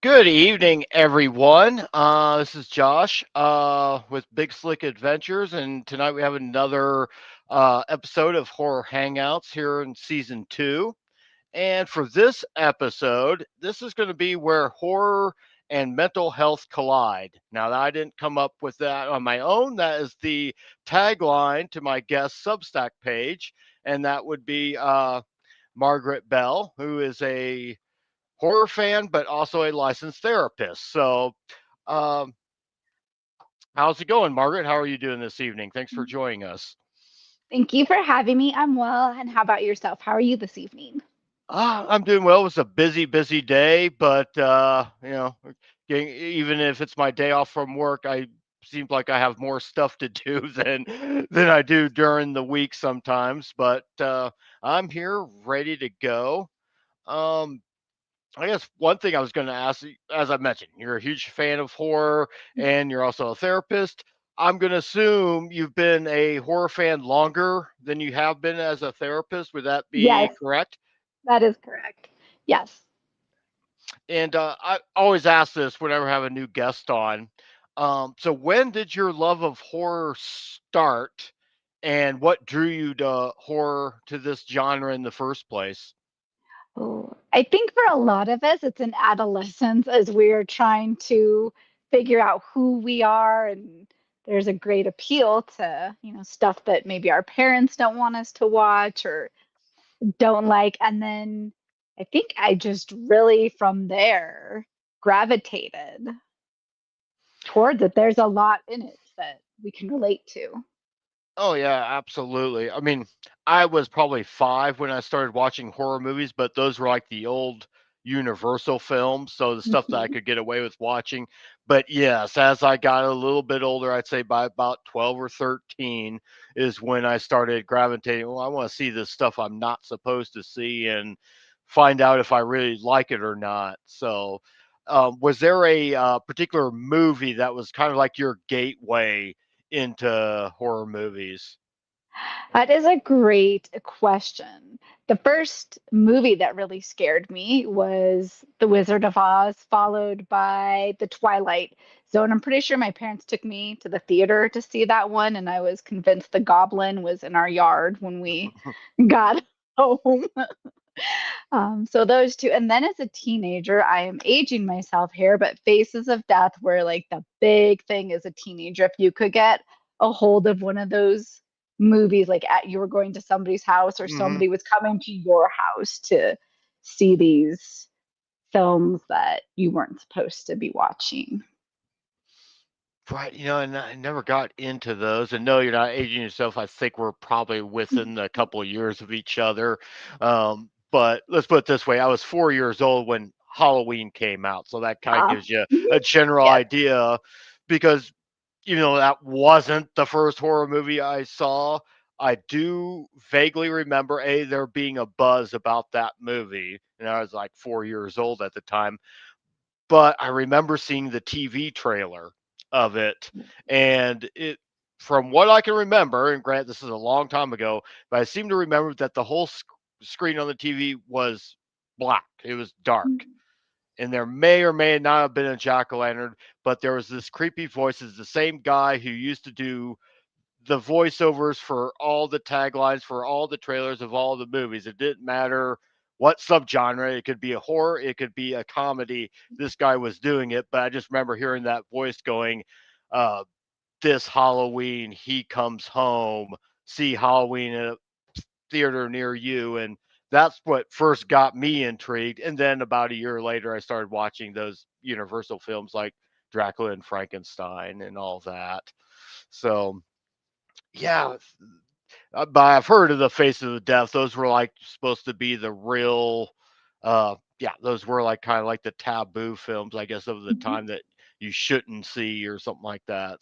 Good evening, everyone. This is Josh with Big Slick Adventures, and tonight we have another episode of Horror Hangouts here in season two. And for this episode, this is going to be where horror and mental health collide. Now, I didn't come up with that on my own. That is the tagline to my guest Substack page, and that would be Margaret Bell, who is a horror fan, but also a licensed therapist. So, um, how's it going, Margaret? How are you doing this evening? Thanks for joining us. Thank you for having me. I'm well. And how about yourself? How are you this evening? I'm doing well. It was a busy, busy day, but even if it's my day off from work, I seems like I have more stuff to do than I do during the week sometimes. But I'm here, ready to go. Um, I guess one thing I was going to ask, as I mentioned, you're a huge fan of horror and you're also a therapist. I'm going to assume you've been a horror fan longer than you have been as a therapist. Would that be Yes, correct? that is correct. Yes. And I always ask this whenever I have a new guest on. So, when did your love of horror start, and what drew you to horror to this genre in the first place? Oh, I think for a lot of us, it's in adolescence as we're trying to figure out who we are. And there's a great appeal to, stuff that maybe our parents don't want us to watch or don't like. And then I think I just really from there gravitated towards it. There's a lot in it that we can relate to. Oh yeah, absolutely. I mean, I was probably 5 when I started watching horror movies, but those were like the old Universal films, so the stuff that I Mhm. could get away with watching. But yes, as I got a little bit older, I'd say by about 12 or 13 is when I started gravitating, well, I want to see this stuff I'm not supposed to see and find out if I really like it or not. So, was there a particular movie that was kind of like your gateway into horror movies? That is a great question. The first movie that really scared me was The Wizard of Oz, followed by The Twilight Zone. I'm pretty sure my parents took me to the theater to see that one, and I was convinced the goblin was in our yard when we got home. So those two. And then as a teenager, I am aging myself here, but Faces of Death were like the big thing as a teenager. If you could get a hold of one of those movies, like you were going to somebody's house or Hmm. somebody was coming to your house to see these films that you weren't supposed to be watching. Right, and I never got into those. And no, you're not aging yourself. I think we're probably within a couple of years of each other. But let's put it this way: I was 4 years old when Halloween came out, so that kind of Uh, gives you a general yes. idea. Because even though that wasn't the first horror movie I saw, I do vaguely remember there being a buzz about that movie, and I was like 4 years old at the time. But I remember seeing the TV trailer of it, and it, from what I can remember, and grant this is a long time ago, but I seem to remember that the whole screen on the TV was black. It was dark, and there may or may not have been a jack o' lantern, but there was this creepy voice. It's the same guy who used to do the voiceovers for all the taglines for all the trailers of all the movies. It didn't matter what subgenre. It could be a horror, it could be a comedy. This guy was doing it, but I just remember hearing that voice going, uh, "This Halloween, he comes home. See Halloween at a theater near you," and that's what first got me intrigued. And then about a year later, I started watching those Universal films like Dracula and Frankenstein and all that. So yeah, but I've heard of the Faces of Death. Those were like supposed to be the real, yeah, those were like kind of like the taboo films, I guess, of the Mhm. time that you shouldn't see or something like that.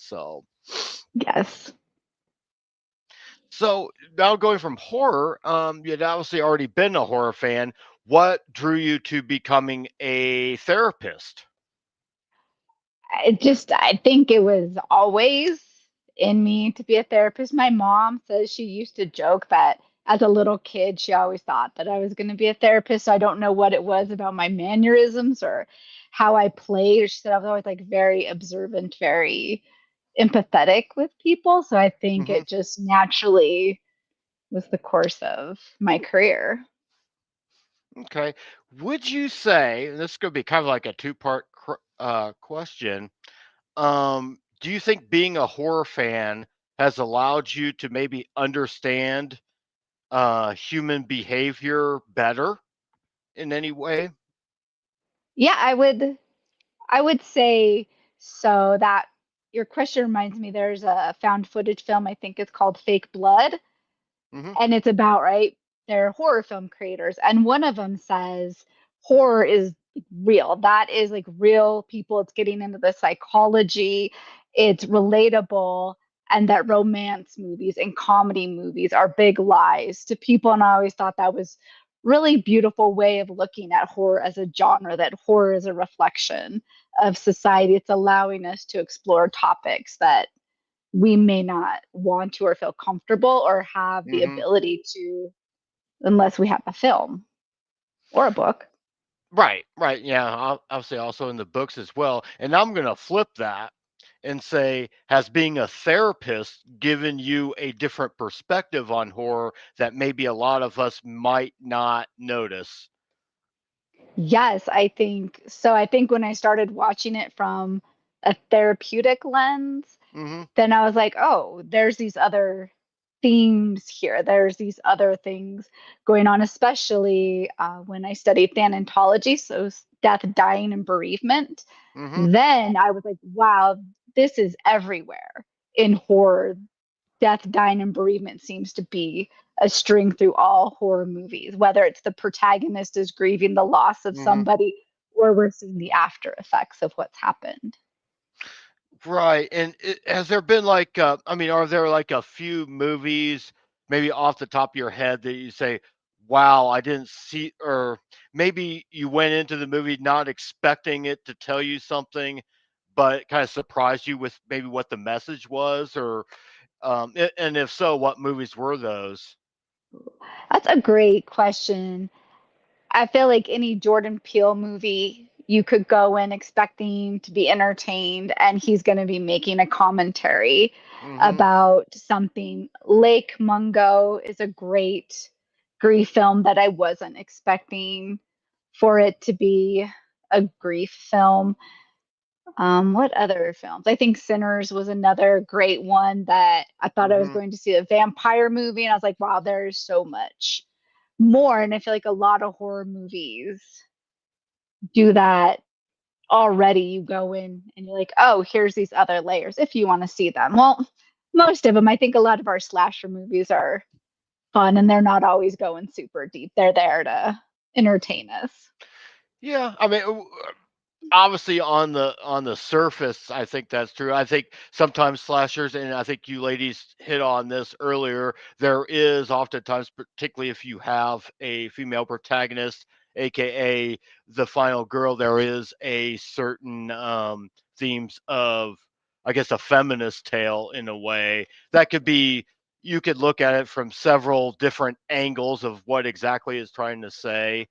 Yes. So now going from horror, you'd obviously already been a horror fan. What drew you to becoming a therapist? I think it was always in me to be a therapist. My mom says she used to joke that as a little kid, she always thought that I was going to be a therapist. So I don't know what it was about my mannerisms or how I played. She said I was always like very observant, very empathetic with people. So I think Hmm. it just naturally was the course of my career. Okay. Would you say, and this is going to be kind of like a two-part question, do you think being a horror fan has allowed you to maybe understand human behavior better in any way? Yeah, I would say so. That your question reminds me there's a found footage film, I think it's called Fake Blood, Hmm. and it's about, right, they're horror film creators, and one of them says horror is real. That is like real people. It's getting into the psychology, it's relatable, and that romance movies and comedy movies are big lies to people. And I always thought that was really beautiful way of looking at horror as a genre, that horror is a reflection of society. It's allowing us to explore topics that we may not want to or feel comfortable or have the Hmm. ability to unless we have a film or a book. Right, right. Yeah, obviously also in the books as well. And I'm going to flip that and say, has being a therapist given you a different perspective on horror that maybe a lot of us might not notice? Yes, I think so. I think when I started watching it from a therapeutic lens, Hmm. then I was like, oh, there's these other themes here. There's these other things going on, especially when I studied thanatology, so death, dying, and bereavement. Hmm. Then I was like, wow, this is everywhere in horror. Death, dying, and bereavement seems to be a string through all horror movies, whether it's the protagonist is grieving the loss of Hmm. somebody or we're seeing the after effects of what's happened. Right. And has there been like, I mean, are there like a few movies, maybe off the top of your head, that you say, wow, I didn't see, or maybe you went into the movie not expecting it to tell you something, but it kind of surprised you with maybe what the message was? Or, and if so, what movies were those? That's a great question. I feel like any Jordan Peele movie, you could go in expecting to be entertained, and he's going to be making a commentary Hmm. about something. Lake Mungo is a great grief film that I wasn't expecting for it to be a grief film. What other films? I think Sinners was another great one that I thought I was Hmm. going to see a vampire movie, and I was like, wow, there's so much more. And I feel like a lot of horror movies do that already. You go in and you're like, oh, here's these other layers if you want to see them. Well, most of them, I think a lot of our slasher movies are fun and they're not always going super deep. They're there to entertain us. Yeah. I mean, obviously on the surface, I think that's true. I think sometimes slashers, and I think you ladies hit on this earlier, there is oftentimes, particularly if you have a female protagonist, aka the final girl, there is a certain themes of, I guess, a feminist tale in a way that could be, you could look at it from several different angles of what exactly it's trying to say.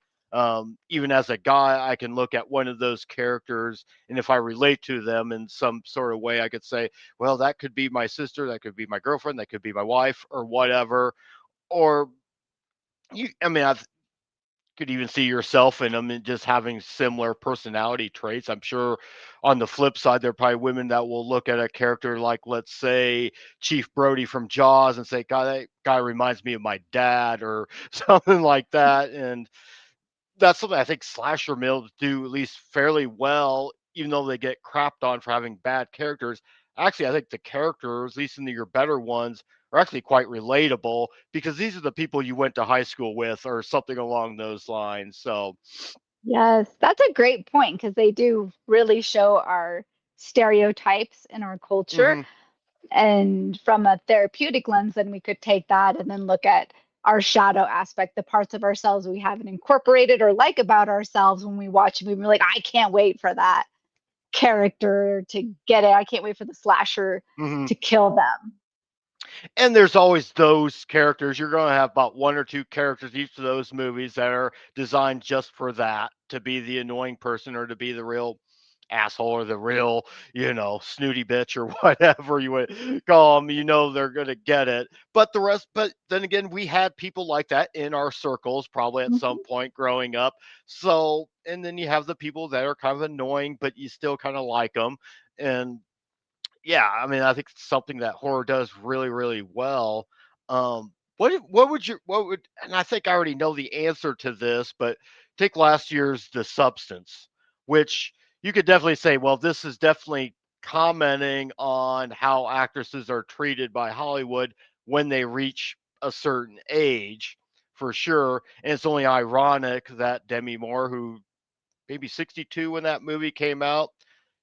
Even as a guy, I can look at one of those characters, and if I relate to them in some sort of way, I could say, well, that could be my sister, that could be my girlfriend, that could be my wife, or whatever. Or you, I mean, I could even see yourself in them and just having similar personality traits. I'm sure on the flip side, there are probably women that will look at a character like, let's say, Chief Brody from Jaws and say, God, that guy reminds me of my dad, or something like that. And that's something I think slasher mills do at least fairly well, even though they get crapped on for having bad characters. Actually, I think the characters, at least in your better ones, are actually quite relatable because these are the people you went to high school with or something along those lines. So, Yes, that's a great point because they do really show our stereotypes in our culture. hmm. And from a therapeutic lens, then we could take that and then look at our shadow aspect, the parts of ourselves we haven't incorporated or like about ourselves when we watch a movie. We're like, I can't wait for that character to get it. I can't wait for the slasher Hmm. to kill them. And there's always those characters. You're going to have about one or two characters each of those movies that are designed just for that, to be the annoying person or to be the real asshole or the real, snooty bitch or whatever you would call them. They're going to get it. But but then again, we had people like that in our circles probably at some Mhm. point growing up. So, and then you have the people that are kind of annoying, but you still kind of like them. And yeah, I mean, I think it's something that horror does really, really well. What would, and I think I already know the answer to this, but take last year's The Substance, which you could definitely say, well, this is definitely commenting on how actresses are treated by Hollywood when they reach a certain age, for sure. And it's only ironic that Demi Moore, who maybe 62 when that movie came out.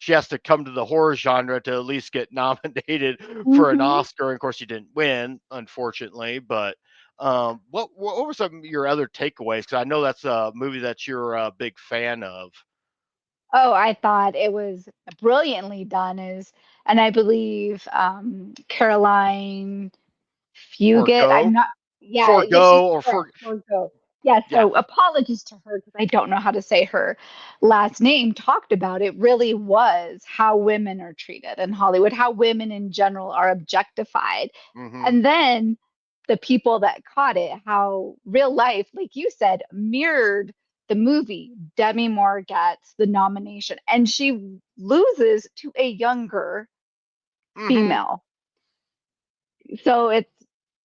She has to come to the horror genre to at least get nominated for an Mhm. Oscar. And of course, she didn't win, unfortunately. But what were some of your other takeaways? Because I know that's a movie that you're a big fan of. Oh, I thought it was brilliantly done. And I believe Caroline Fugit. I'm Forgo, not. Yeah, yeah, she's forgo, or correct. for Forgo. Yeah. yeah. So apologies to her because I don't know how to say her last name. Talked about it really was how women are treated in Hollywood, how women in general are objectified, Hmm. and then the people that caught it, how real life, like you said, mirrored the movie. Demi Moore gets the nomination, and she loses to a younger Hmm. female. So it's,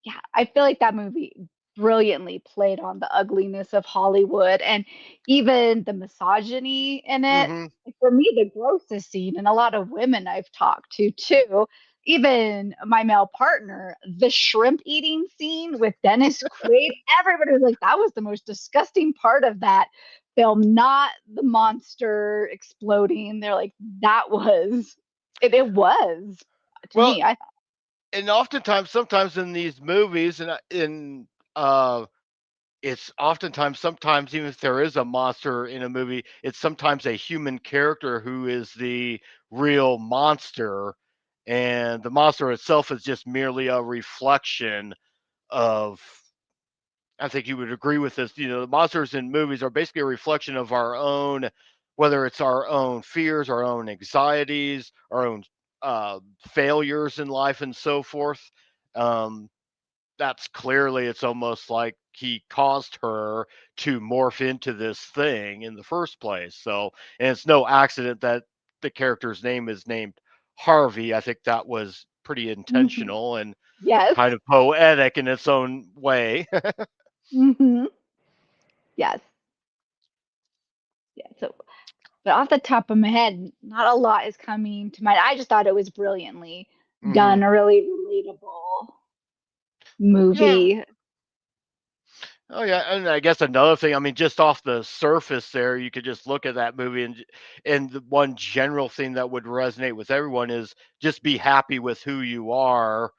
yeah, I feel like that movie brilliantly played on the ugliness of Hollywood and even the misogyny in it. Hmm. Like, for me, the grossest scene, and a lot of women I've talked to too, even my male partner, the shrimp eating scene with Dennis Quaid, everybody was like, that was the most disgusting part of that film, not the monster exploding. They're like, that was, it was, to Well, me, I thought. and oftentimes, sometimes in these movies, and in it's oftentimes, sometimes, even if there is a monster in a movie, it's sometimes a human character who is the real monster, and the monster itself is just merely a reflection of, I think you would agree with this, the monsters in movies are basically a reflection of our own, whether it's our own fears, our own anxieties, our own failures in life and so forth. um, that's clearly, it's almost like he caused her to morph into this thing in the first place. So, and it's no accident that the character's name is named Harvey. I think that was pretty Mhm. intentional and Yes. kind of poetic in its own way. Hmm. Yes. Yeah. So, but off the top of my head, not a lot is coming to mind. I just thought it was brilliantly Hmm. done, a really relatable Yeah. movie. Oh yeah, and I guess another thing, I mean, just off the surface there, you could just look at that movie, and the one general thing that would resonate with everyone is just be happy with who you are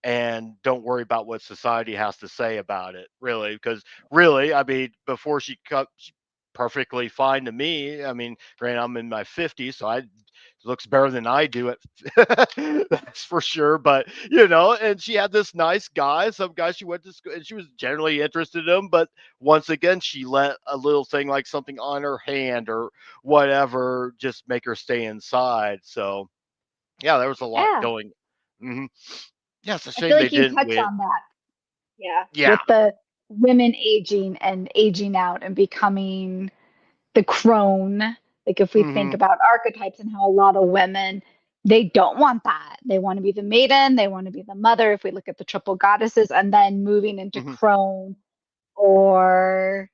and don't worry about what society has to say about it, really. Because really, I mean, before she cut, perfectly fine to me. I mean, granted, I'm in my 50s, so I looks better than I do it. That's for sure. But and she had this nice guy, some guy she went to school, and she was generally interested in him. But once again, she let a little thing like something on her hand or whatever just make her stay inside. So yeah, there was a lot Yeah. going. Hmm. Yeah, it's a I feel shame they like you didn't touch win. on that. Yeah. Yeah. With the women aging and aging out and becoming the crone. Like, if we think Mhm. about archetypes and how a lot of women, they don't want that. They want to be the maiden, they want to be the mother. If we look at the triple goddesses, and then moving into Mhm. crone, or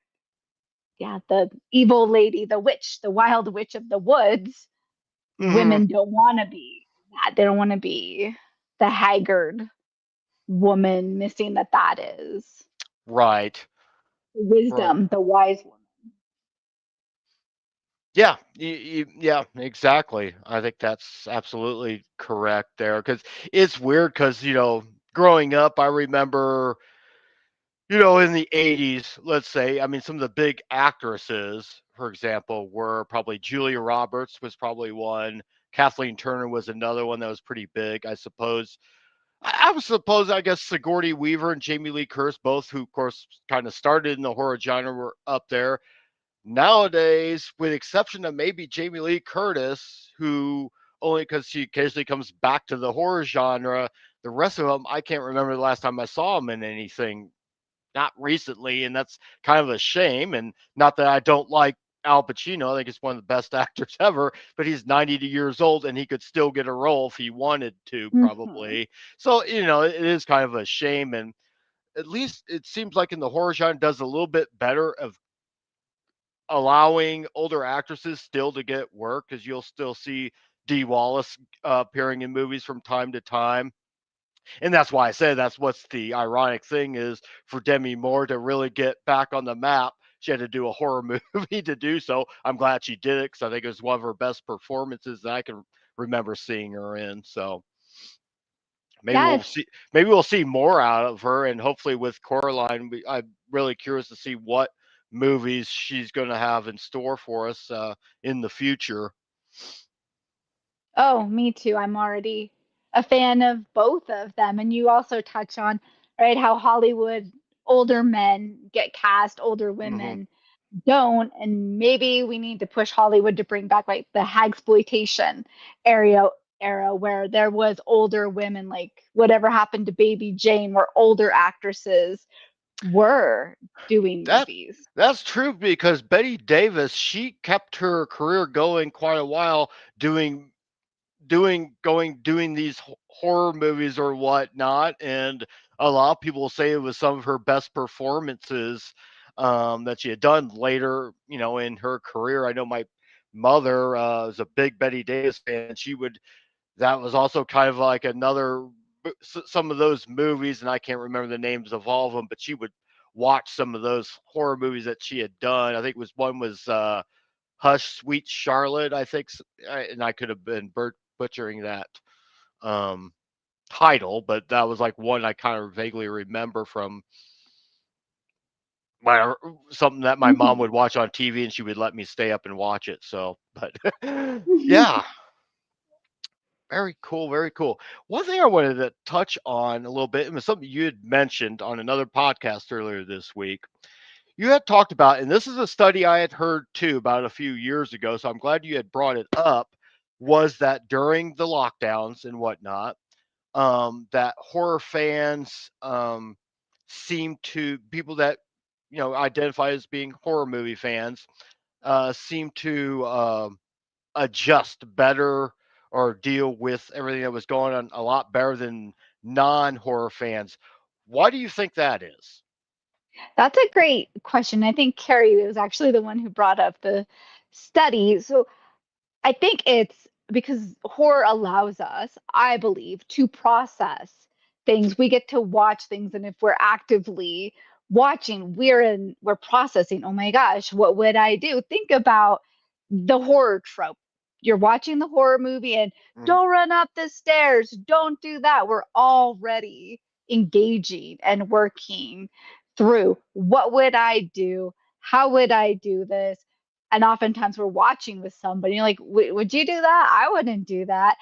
yeah, the evil lady, the witch, the wild witch of the woods. Mhm. Women don't want to be that. They don't want to be the haggard woman, missing that is Right. the Right. wisdom, the wise woman. Yeah. Yeah. Exactly. I think that's absolutely correct there. Because it's weird. Because growing up, I remember, in the '80s, let's say, I mean, some of the big actresses, for example, were probably Julia Roberts was probably one. Kathleen Turner was another one that was pretty big, I suppose. I would suppose, I guess, Sigourney Weaver and Jamie Lee Curtis, both who, of course, kind of started in the horror genre, were up there. Nowadays, with exception of maybe Jamie Lee Curtis, who only because she occasionally comes back to the horror genre, the rest of them, I can't remember the last time I saw them in anything, not recently, and that's kind of a shame. And not that I don't like Al Pacino, I think he's one of the best actors ever, but he's 90 years old and he could still get a role if he wanted to, Hmm. probably. So, it is kind of a shame. And at least it seems like in the horror genre does a little bit better of allowing older actresses still to get work, because you'll still see Dee Wallace appearing in movies from time to time. And that's why I say that's what's the ironic thing is for Demi Moore to really get back on the map. She had to do a horror movie to do so. I'm glad she did it because I think it was one of her best performances that I can remember seeing her in. So maybe we'll Yes. see. Maybe we'll see more out of her, and hopefully with Coraline, I'm really curious to see what movies she's going to have in store for us in the future. Oh, me too. I'm already a fan of both of them. And you also touch on, right, how Hollywood older men get cast, older Hmm. women don't. And maybe we need to push Hollywood to bring back like the hagsploitation area era where there was older women, like whatever happened to Baby Jane, where older actresses were doing That movies. that's true because Betty Davis, she kept her career going quite a while doing doing these horror movies or whatnot, and a lot of people say it was some of her best performances that she had done later, in her career. I know my mother was a big Betty Davis fan. She would That was also kind of like another some of those movies, and I can't remember the names of all of them, but she would watch some of those horror movies that she had done. I think one was Hush, Sweet Charlotte, I think, and I could have been butchering that um, title, but that was like one I kind of vaguely remember from my something that my mom Mhm. would watch on TV, and she would let me stay up and watch it. So, but yeah, very cool, very cool. One thing I wanted to touch on a little bit, and was something you had mentioned on another podcast earlier this week. You had talked about, and this is a study I had heard too about a few years ago, so I'm glad you had brought it up, was that during the lockdowns and whatnot, that horror fans seem to, people that, identify as being horror movie fans, seem to adjust better or deal with everything that was going on a lot better than non-horror fans. Why do you think that is? That's a great question. I think Carrie was actually the one who brought up the study. So I think it's because horror allows us, I believe, to process things. We get to watch things, and if we're actively watching, we're processing, oh my gosh, what would I do? Think about the horror trope. You're watching the horror movie and Mhm. don't run up the stairs, don't do that. We're already engaging and working through what would I do? How would I do this? And oftentimes we're watching with somebody, you're like, would you do that? I wouldn't do that.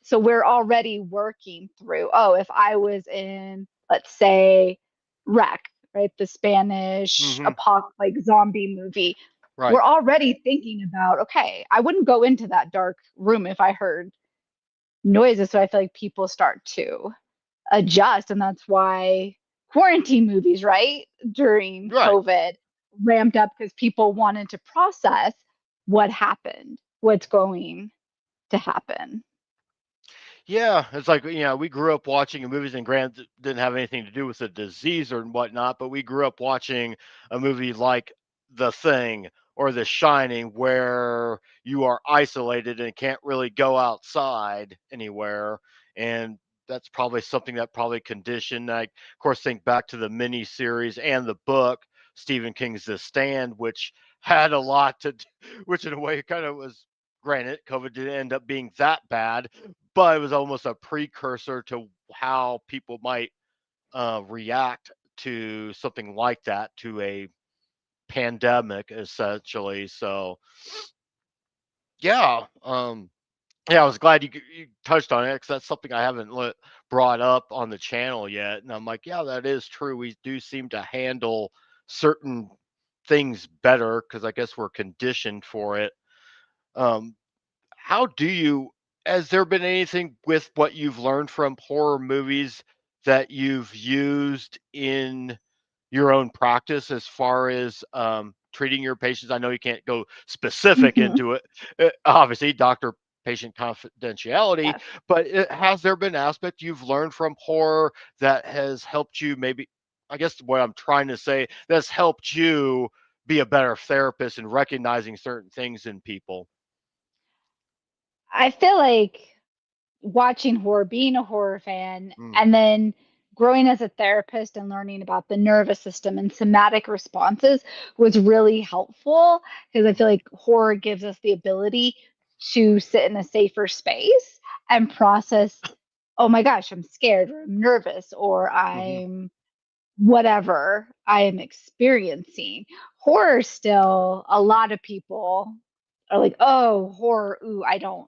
So we're already working through, oh, if I was in, let's say, Wreck, right? The Spanish Mhm. apocalypse like zombie movie. Right. We're already thinking about, okay, I wouldn't go into that dark room if I heard noises. So I feel like people start to adjust. And that's why quarantine movies, right, during Right. COVID ramped up because people wanted to process what happened, what's going to happen. Yeah, it's like, we grew up watching movies, and granted, didn't have anything to do with the disease or whatnot, but we grew up watching a movie like The Thing or The Shining, where you are isolated and can't really go outside anywhere. And that's probably something that probably conditioned. I, of course, think back to the mini series and the book, Stephen King's The Stand, which had a lot to do, which in a way kind of was, granted, COVID didn't end up being that bad, but it was almost a precursor to how people might react to something like that, to a pandemic, essentially. So, yeah, Yeah, I was glad you touched on it because that's something I haven't brought up on the channel yet. And I'm like, yeah, that is true. We do seem to handle certain things better because I guess we're conditioned for it. Um, how do you has there been anything with what you've learned from horror movies that you've used in your own practice as far as treating your patients? I know you can't go specific Mhm. into it, obviously, doctor patient confidentiality, Yes. but has there been aspect you've learned from horror that has helped you maybe? I guess what I'm trying to say that's helped you be a better therapist and recognizing certain things in people. I feel like watching horror, being a horror fan, Mm, and then growing as a therapist and learning about the nervous system and somatic responses was really helpful because I feel like horror gives us the ability to sit in a safer space and process, oh my gosh, I'm scared or I'm nervous or mhm, I'm whatever I am experiencing. Horror still, a lot of people are like, oh, horror, ooh, I don't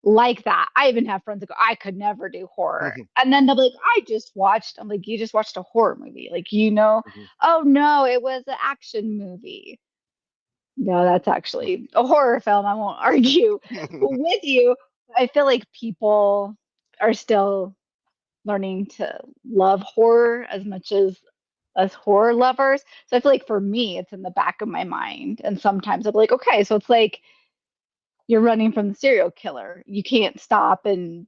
like that. I even have friends that go, I could never do horror. mhm, And then they'll be like, I just watched. I'm like, you just watched a horror movie. Like, mhm. oh no, it was an action movie. No, that's actually a horror film. I won't argue with you. I feel like people are still learning to love horror as much as horror lovers. So I feel like for me, it's in the back of my mind. And sometimes I'm like, okay, so it's like you're running from the serial killer. You can't stop and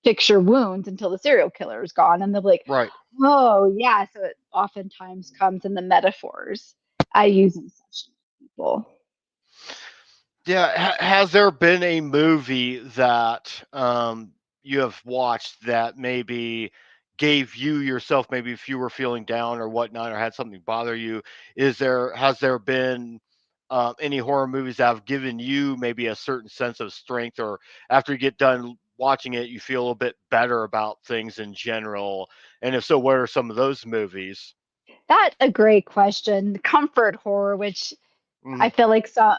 fix your wounds until the serial killer is gone. And they're like, Right. oh, yeah. So it oftentimes comes in the metaphors I use in sessions with people. Yeah, has there been a movie that you have watched that maybe gave you yourself, maybe if you were feeling down or whatnot, or had something bother you? Has there been any horror movies that have given you maybe a certain sense of strength, or after you get done watching it, you feel a little bit better about things in general? And if so, what are some of those movies? That's a great question. Comfort horror, which Hmm. I feel like some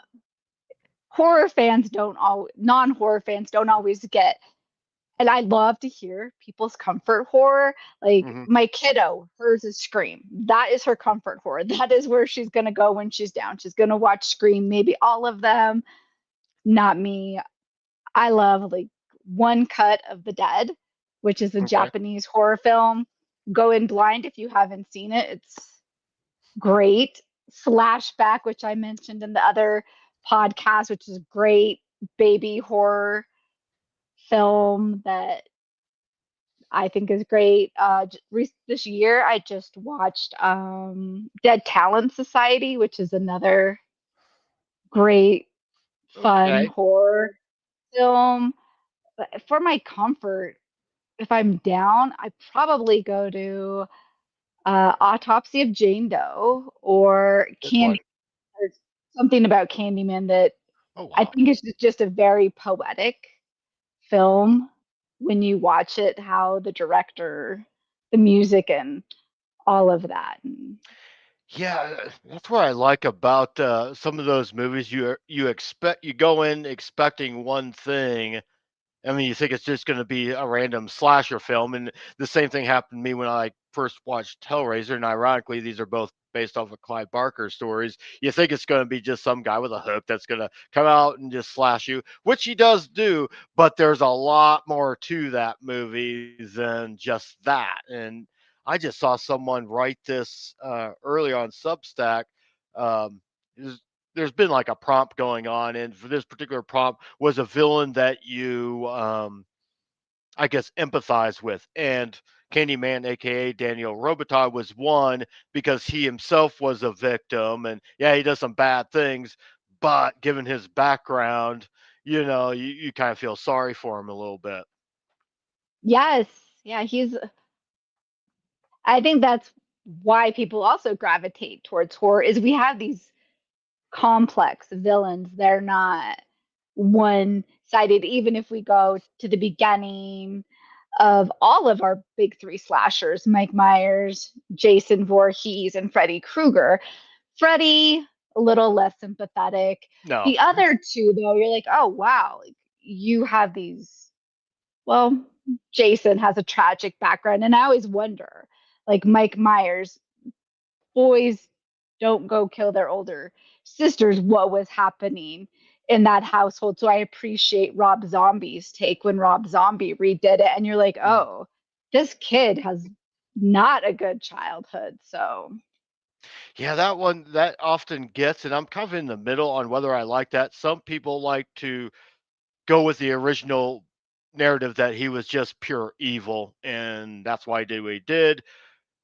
horror fans don't all non-horror fans don't always get. And I love to hear people's comfort horror. Like Hmm. my kiddo, hers is Scream. That is her comfort horror. That is where she's gonna go when she's down. She's gonna watch Scream, maybe all of them. Not me. I love like One Cut of the Dead, which is a Okay. Japanese horror film. Go in blind if you haven't seen it. It's great. Slashback, which I mentioned in the other podcast, which is great baby horror film that I think is great. This year, I just watched Dead Talent Society, which is another great, fun Okay. horror film. But for my comfort, if I'm down, I probably go to Autopsy of Jane Doe or Good one. Candy, or something about Candyman that Oh I wow. think is just a very poetic film when you watch it, how the director, the music, and all of that. And Yeah, that's what I like about some of those movies. You expect you go in expecting one thing. I mean, you think it's just going to be a random slasher film, and the same thing happened to me when I first watched Hellraiser. And ironically, these are both based off of Clive Barker stories. You think it's going to be just some guy with a hook that's going to come out and just slash you, which he does do, but there's a lot more to that movie than just that. And I just saw someone write this earlier on Substack. Um, there's been like a prompt going on, and for this particular prompt was a villain that you I guess empathize with. And Candyman, aka Daniel Robitaille, was one because he himself was a victim, and yeah, he does some bad things, but given his background, you kind of feel sorry for him a little bit. yes, yeah, I think that's why people also gravitate towards horror is we have these complex villains. They're not one sided, even if we go to the beginning of all of our big three slashers, Mike Myers, Jason Voorhees, and Freddy Krueger. Freddy, a little less sympathetic. No. The other two, though, you're like, oh, wow. you have these, well, Jason has a tragic background, and I always wonder, like Mike Myers, boys don't go kill their older sisters. What was happening in that household? So I appreciate Rob Zombie's take when Rob Zombie redid it, and you're like, Mhm. oh, this kid has not a good childhood. So Yeah, that one that often gets, and I'm kind of in the middle on whether I like that. Some people like to go with the original narrative that he was just pure evil, and that's why he did what he did.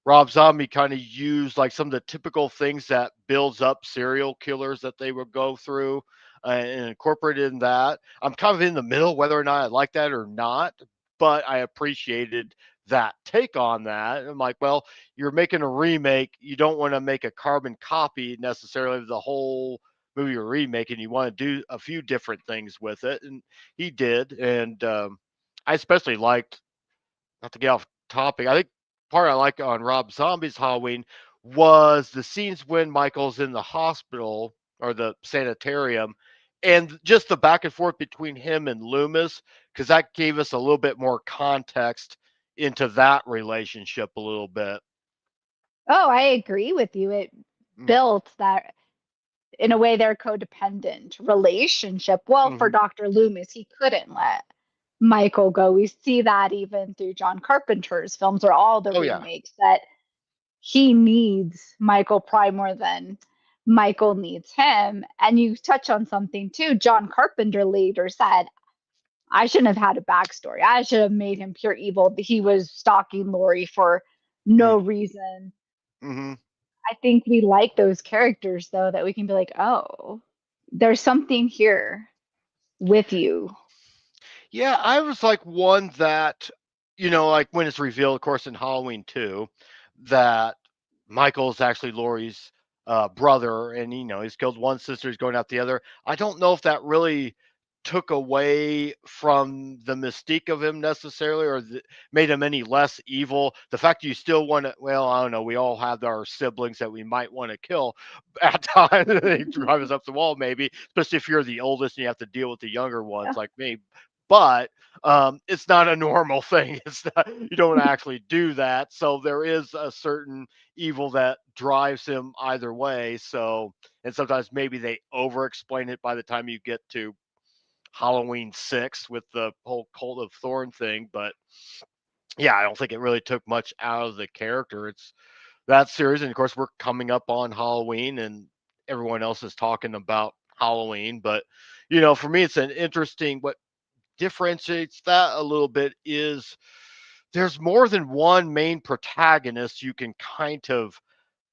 Rob Zombie kind of used like some of the typical things that builds up serial killers that they would go through and incorporated in that. I'm kind of in the middle whether or not I like that or not, but I appreciated that take on that. I'm like, well, you're making a remake. You don't want to make a carbon copy necessarily of the whole movie you're remaking. You want to do a few different things with it, and he did. And I especially liked, not to get off topic, I think part I like on Rob Zombie's Halloween was the scenes when Michael's in the hospital or the sanitarium, and just the back and forth between him and Loomis, because that gave us a little bit more context into that relationship a little bit. oh, I agree with you. It Mm, built that, in a way, their codependent relationship. Well, for mhm. Dr. Loomis, he couldn't let Michael go. We see that even through John Carpenter's films or all the Oh yeah. remakes, that he needs Michael probably more than Michael needs him. And you touch on something too. John Carpenter later said, I shouldn't have had a backstory. I should have made him pure evil. He was stalking Lori for Mm, no reason. mhm. I think we like those characters though, that we can be like, oh, there's something here with you. Yeah, I was like one that, like when it's revealed, of course, in Halloween 2, that Michael's actually Laurie's brother, and he's killed one sister, he's going out the other. I don't know if that really took away from the mystique of him necessarily, or made him any less evil. The fact you still want to, well, I don't know, we all have our siblings that we might want to kill at times. They drive us up the wall, maybe, especially if you're the oldest and you have to deal with the younger ones like me. But it's not a normal thing. It's not, you don't actually do that. So there is a certain evil that drives him either way. So, and sometimes maybe they over explain it by the time you get to Halloween 6 with the whole Cult of Thorn thing. But yeah, I don't think it really took much out of the character. It's that series. And of course, we're coming up on Halloween and everyone else is talking about Halloween. But, for me, it's an interesting, what differentiates that a little bit is there's more than one main protagonist you can kind of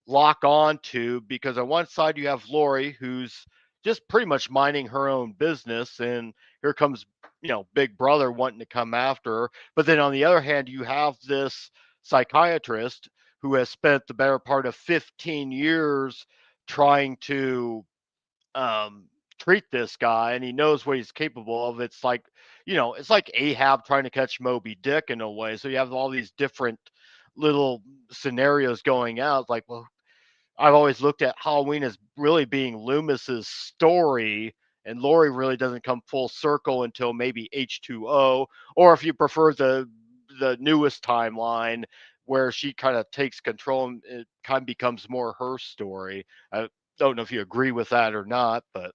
lock on to, because on one side you have Lori, who's just pretty much minding her own business, and here comes Big Brother wanting to come after her. But then on the other hand, you have this psychiatrist who has spent the better part of 15 years trying to um, treat this guy, and he knows what he's capable of. It's like Ahab trying to catch Moby Dick in a way. So you have all these different little scenarios going out. Like, well, I've always looked at Halloween as really being Loomis's story, and Laurie really doesn't come full circle until maybe H2O, or if you prefer the newest timeline where she kind of takes control and it kind of becomes more her story. I don't know if you agree with that or not, but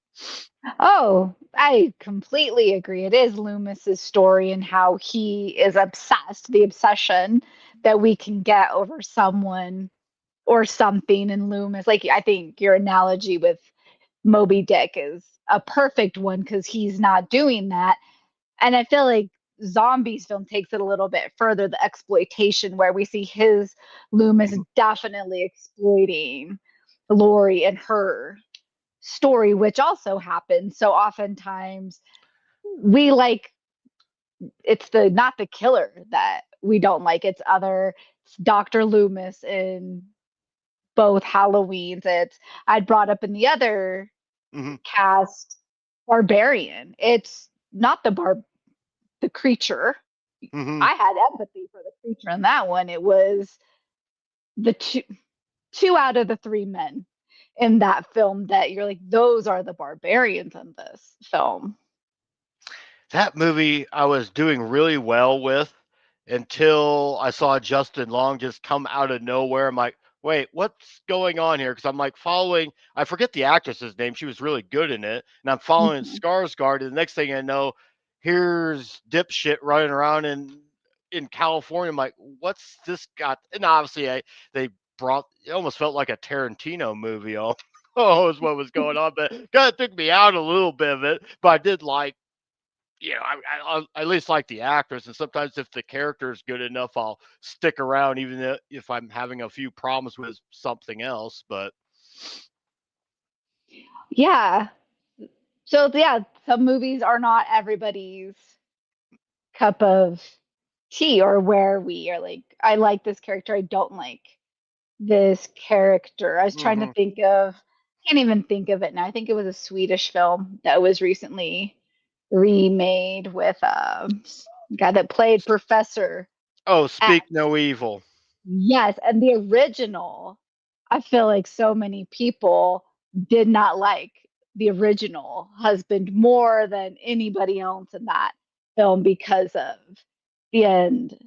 Oh, I completely agree. It is Loomis's story and how he is obsessed, the obsession that we can get over someone or something in Loomis. Like, I think your analogy with Moby Dick is a perfect one because he's not doing that. And I feel like Zombies film takes it a little bit further, the exploitation, where we see his Loomis mhm, definitely exploiting Lori and her story, which also happens. So oftentimes we like, it's the not the killer that we don't like, it's Dr. Loomis in both Halloweens. It's, I'd brought up in the other mhm, cast, Barbarian. It's not the creature. mhm. I had empathy for the creature in that one. It was the two out of the three men in that film that you're like, those are the barbarians in this film. That movie I was doing really well with until I saw Justin Long just come out of nowhere. I'm like, wait, what's going on here? Because I'm like following, I forget the actress's name. She was really good in it. And I'm following Mhm. Skarsgård. And the next thing I know, here's dipshit running around in California. I'm like, what's this got? And obviously, they brought, it almost felt like a Tarantino movie. Oh, is what was going on. But kind of took me out a little bit of it. But I did like, I at least like the actors, and sometimes if the character is good enough, I'll stick around, even if I'm having a few problems with something else. But Yeah. So yeah, some movies are not everybody's cup of tea, or where we are like, I like this character, I don't like this character. I was trying to hmm think of, can't even think of it now. I think it was a Swedish film that was recently remade with guy that played Professor oh, X. speak no evil. Yes, and the original, I feel like so many people did not like the original husband more than anybody else in that film because of the end.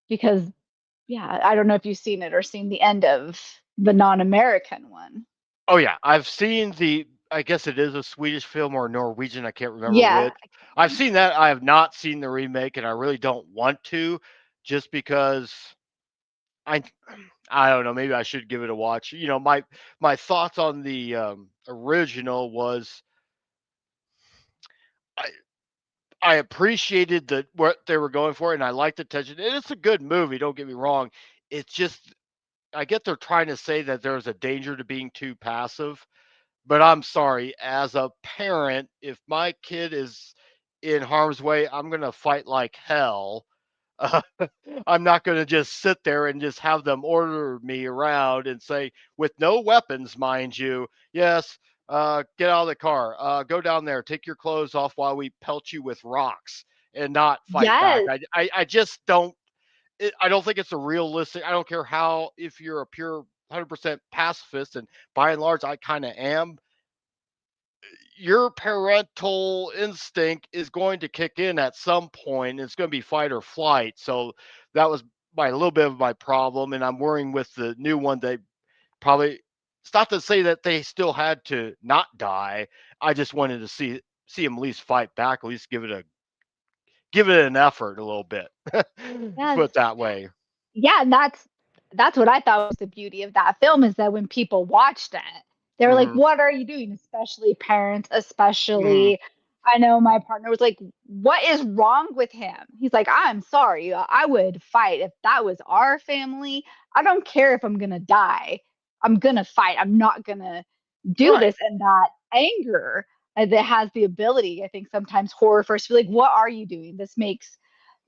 Because, yeah, I don't know if you've seen it or seen the end of the non-American one. Oh yeah, I've seen the. I guess it is a Swedish film or Norwegian. I can't remember Yeah. which. I've seen that. I have not seen the remake, and I really don't want to, just because I I don't know. Maybe I should give it a watch. My thoughts on the original was I I appreciated what they were going for, and I liked the tension. And it's a good movie. Don't get me wrong. It's just I get they're trying to say that there's a danger to being too passive, but I'm sorry. As a parent, if my kid is in harm's way, I'm gonna fight like hell. Uh, I'm not going to just sit there and just have them order me around and say, with no weapons, mind you, yes, get out of the car, go down there, take your clothes off while we pelt you with rocks and not fight back. Yes. I just don't. I don't think it's a realistic. I don't care how if you're a pure 100% pacifist, and by and large, I kind of am. Your parental instinct is going to kick in at some point, and it's going to be fight or flight. So that was my a little bit of my problem, and I'm worrying with the new one. They probably it's not to say that they still had to not die. I just wanted to see him at least fight back, at least give it an effort a little bit. Yes. Put it that way. Yeah, and that's what I thought was the beauty of that film, is that when people watched it, they were like, hmm "What are you doing?" Especially parents, hmm especially I know my partner was like, "What is wrong with him?" He's like, "I'm sorry. I would fight if that was our family. I don't care if I'm gonna die. I'm gonna fight. I'm not gonna do Right. this." And that anger that has the ability, I think sometimes horror first be like, "What are you doing? This makes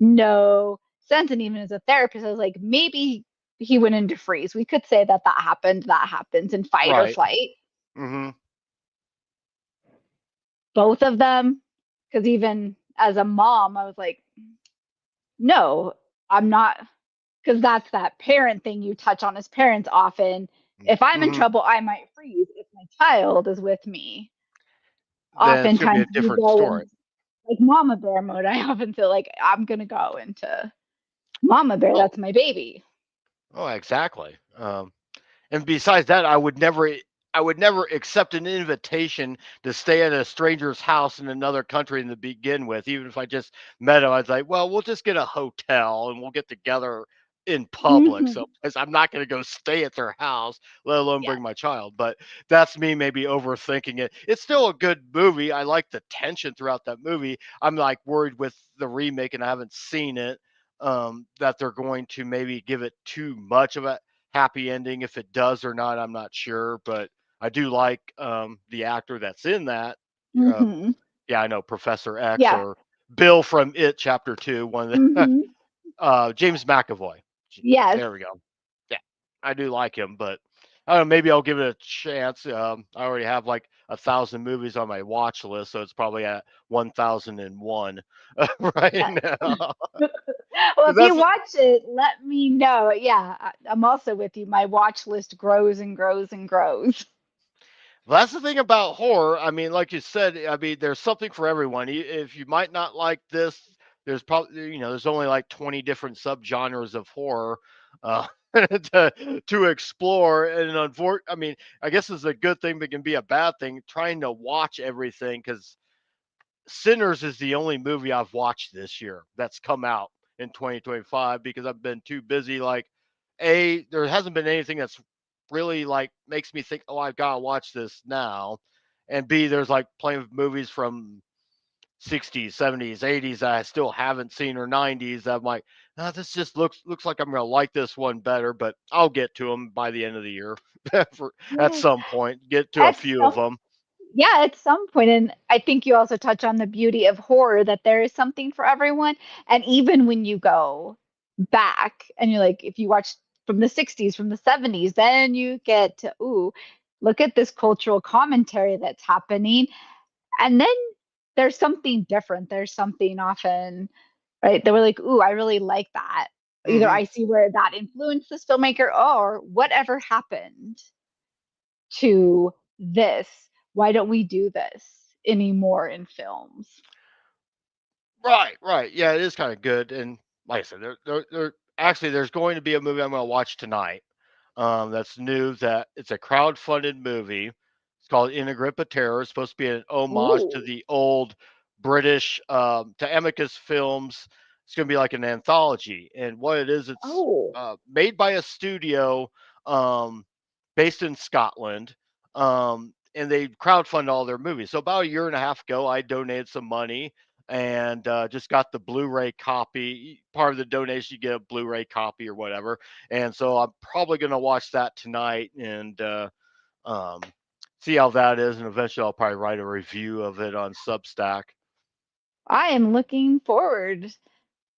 no sense." And even as a therapist, I was like, maybe he went into freeze. We could say that that happened. That happens in fight or Right. flight. hmm Both of them. Because even as a mom, I was like, no, I'm not. Because that's that parent thing you touch on as parents often. If I'm in hmm trouble, I might freeze. If my child is with me, Then it's gonna be oftentimes a we different go story. in like mama bear mode. I often feel like I'm going to go into mama bear. Oh, That's my baby. oh, exactly. And besides that, I would never accept an invitation to stay at a stranger's house in another country to begin with. Even if I just met him, I was like, well, we'll just get a hotel and we'll get together in public. Mm-hmm. So I'm not going to go stay at their house, let alone Yeah. bring my child. But that's me maybe overthinking it. It's still a good movie. I like the tension throughout that movie. I'm like worried with the remake, and I haven't seen it. That they're going to maybe give it too much of a happy ending. If it does or not, I'm not sure, but I do like the actor that's in that. Uh, Mm-hmm. yeah, I know Professor X Yeah. or Bill from It Chapter Two. One of the Mm-hmm. James McAvoy. Yes. There we go. Yeah, I do like him, but I don't know. Maybe I'll give it a chance. I already have like 1,000 movies on my watch list, so it's probably at 1,001 right Yes. now. Well, if you That's watch it, let me know. Yeah, I'm also with you. My watch list grows and grows and grows. Well, that's the thing about horror. I mean, like you said, I mean, there's something for everyone. If you might not like this, there's probably there's only like 20 different subgenres of horror uh, to explore. And I mean, I guess it's a good thing, but it can be a bad thing trying to watch everything because Sinners is the only movie I've watched this year that's come out in 2025 because I've been too busy. Like, there hasn't been anything that's really like makes me think, oh, I've got to watch this now. And B, there's like plenty of movies from 60s, 70s, 80s that I still haven't seen or 90s that I'm like, this just looks like I'm gonna like this one better, but I'll get to them by the end of the year at Yeah. some point. Get to a At few of some them. yeah, at some point, and I think you also touch on the beauty of horror that there is something for everyone. And even when you go back and you're like, if you watch from the 60s, from the 70s, then you get to, ooh, look at this cultural commentary that's happening. And then there's something different. There's something often, right? That we're like, ooh, I really like that. Either Hmm. I see where that influenced this filmmaker or whatever happened to this. Why don't we do this anymore in films? Right, right. Yeah, it is kind of good. And like I said, actually there's going to be a movie I'm going to watch tonight. That's new. That it's a crowd-funded movie. It's called In a Grip of Terror. It's supposed to be an homage to Ooh. the old British to Amicus films. It's going to be like an anthology. And what it is, it's Oh. made by a studio um, based in Scotland. And they crowdfund all their movies. So about a year and a half ago, I donated some money and just got the Blu-ray copy. Part of the donation, you get a Blu-ray copy or whatever. And so I'm probably going to watch that tonight and um, see how that is. And eventually, I'll probably write a review of it on Substack. I am looking forward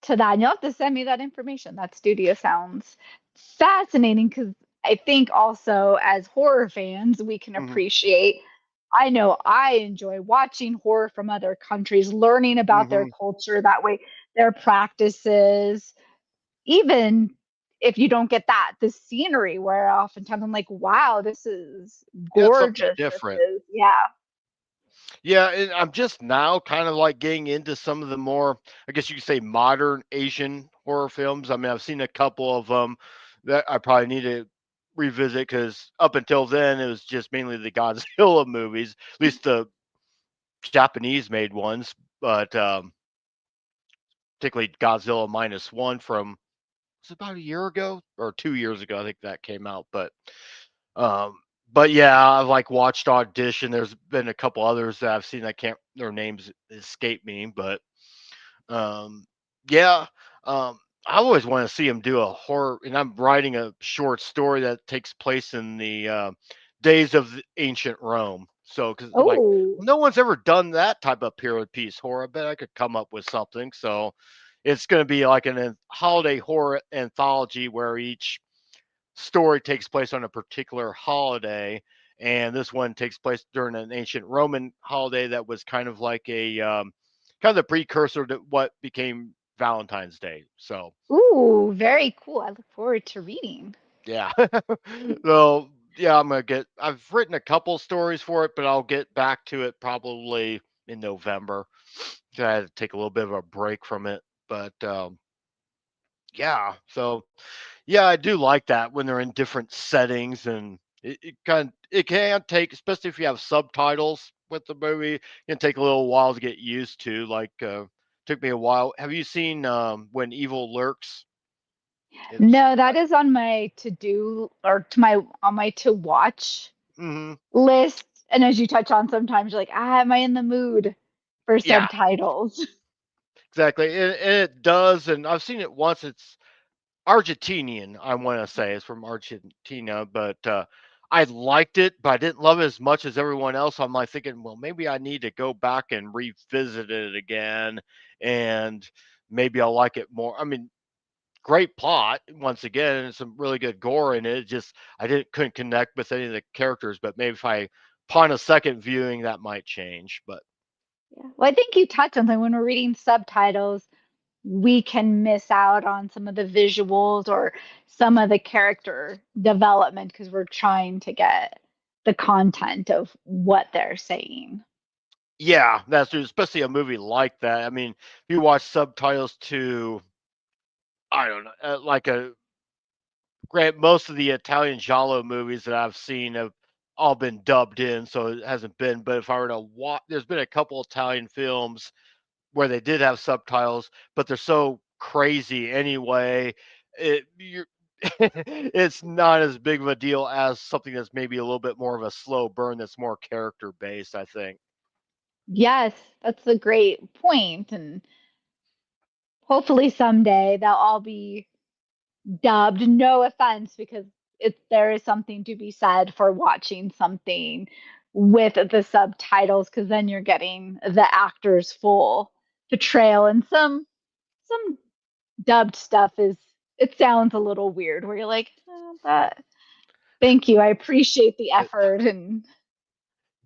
to that. And you'll have to send me that information. That studio sounds fascinating because I think also as horror fans, we can Hmm. appreciate. I know I enjoy watching horror from other countries, learning about their Hmm. culture, that way, their practices, even if you don't get that, the scenery where oftentimes I'm like, wow, this is Yeah, it's something gorgeous. This different. is, yeah. Yeah, and I'm just now kind of like getting into some of the more, I guess you could say, modern Asian horror films. I mean, I've seen a couple of them that I probably need to revisit because up until then, it was just mainly the Godzilla movies, at least the Japanese made ones, but particularly Godzilla minus one from was it about a year ago or 2 years ago. I think that came out, um, but yeah, I've like watched Audition. There's been a couple others that I've seen. I can't their names escape me, but um, yeah, um, I always want to see him do a horror. And I'm writing a short story that takes place in the days of the ancient Rome. So, because I'm like, Oh, well, no one's ever done that type of period piece horror. I bet I could come up with something. So, it's going to be like holiday horror anthology where each story takes place on a particular holiday, and this one takes place during an ancient Roman holiday that was kind of like a kind of the precursor to what became Valentine's Day. So ooh, very cool. I look forward to reading. yeah, so yeah, I'm gonna get. I've written a couple stories for it, but I'll get back to it probably in November. So I had to take a little bit of a break from it, but yeah. So yeah, I do like that when they're in different settings and it can take, especially if you have subtitles with the movie, it can take a little while to get used to. Like took me a while. Have you seen When Evil Lurks? It's No, that is on my to do or to my on my to watch hmm list. And as you touch on, sometimes you're like, ah, am I in the mood for yeah, subtitles? exactly. And it does, and I've seen it once. It's Argentinian, I want to say. It's from Argentina, but I liked it, but I didn't love it as much as everyone else. I'm like thinking, well, maybe I need to go back and revisit it again, and maybe I'll like it more. I mean, great plot once again, and some really good gore in it. Just I didn't couldn't connect with any of the characters, but maybe if I upon a second viewing, that might change. But Yeah. Well, I think you touched on that when we're reading subtitles, we can miss out on some of the visuals or some of the character development because we're trying to get the content of what they're saying. Yeah, that's true, especially a movie like that. I mean, if you watch subtitles to, I don't know, like a grant most of the Italian giallo movies that I've seen have all been dubbed in, so it hasn't been. But if I were to watch, there's been a couple Italian films where they did have subtitles, but they're so crazy anyway. You're it's not as big of a deal as something that's maybe a little bit more of a slow burn that's more character based, I think. Yes, that's a great point, and hopefully someday they'll all be dubbed. No offense, because there is something to be said for watching something with the subtitles, because then you're getting the actor's full portrayal. And some dubbed stuff is, it sounds a little weird, where you're like, that. Thank you, I appreciate the Uh, effort. And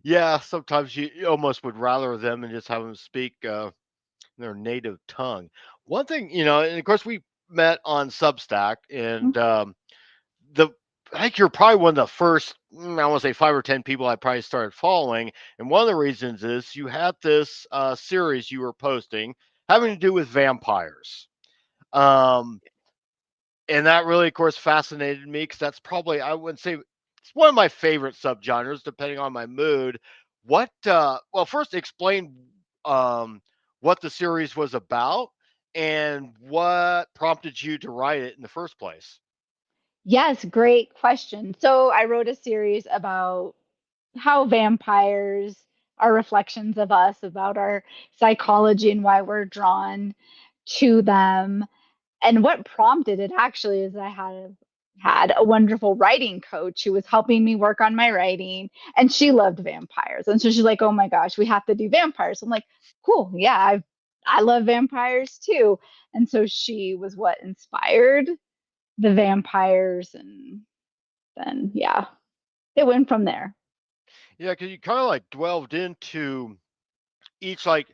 Yeah, sometimes you almost would rather them and just have them speak their native tongue. One thing, and of course we met on Substack, and the I think you're probably one of the first, I want to say 5 or 10 people I probably started following. And one of the reasons is you had this series you were posting having to do with vampires. Um, and that really, of course, fascinated me because that's probably, I wouldn't say it's one of my favorite subgenres, depending on my mood. Well, first explain um, what the series was about and what prompted you to write it in the first place. yes, great question. So I wrote a series about how vampires are reflections of us, about our psychology and why we're drawn to them. And what prompted it actually is I had a wonderful writing coach who was helping me work on my writing, and she loved vampires. And so she's like, "Oh my gosh, we have to do vampires." I'm like, "Cool. Yeah, I love vampires too." And so she was what inspired the vampires, and then yeah, it went from there. Yeah, because you kind of like delved into each like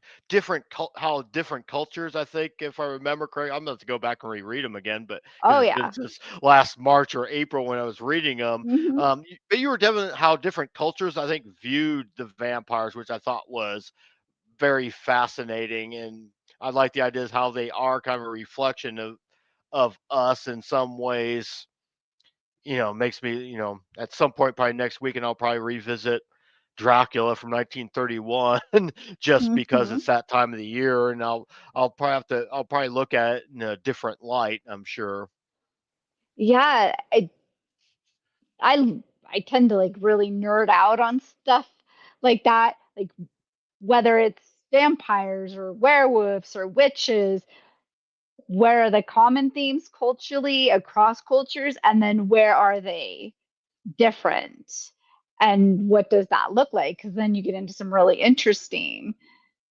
how different cultures. I think if I remember correctly, I'm gonna have to go back and reread them again, but Oh because it's been yeah. since last March or April when I was reading them. Hmm. But you were definitely how different cultures I think viewed the vampires, which I thought was very fascinating, and I like the ideas how they are kind of a reflection of us in some ways. Makes me, at some point, probably next week, and I'll probably revisit Dracula from 1931 just because Hmm. it's that time of the year, and I'll probably look at it in a different light, I'm sure. Yeah, I tend to like really nerd out on stuff like that, like whether it's vampires or werewolves or witches, where are the common themes culturally across cultures, and then where are they different? And what does that look like? Because then you get into some really interesting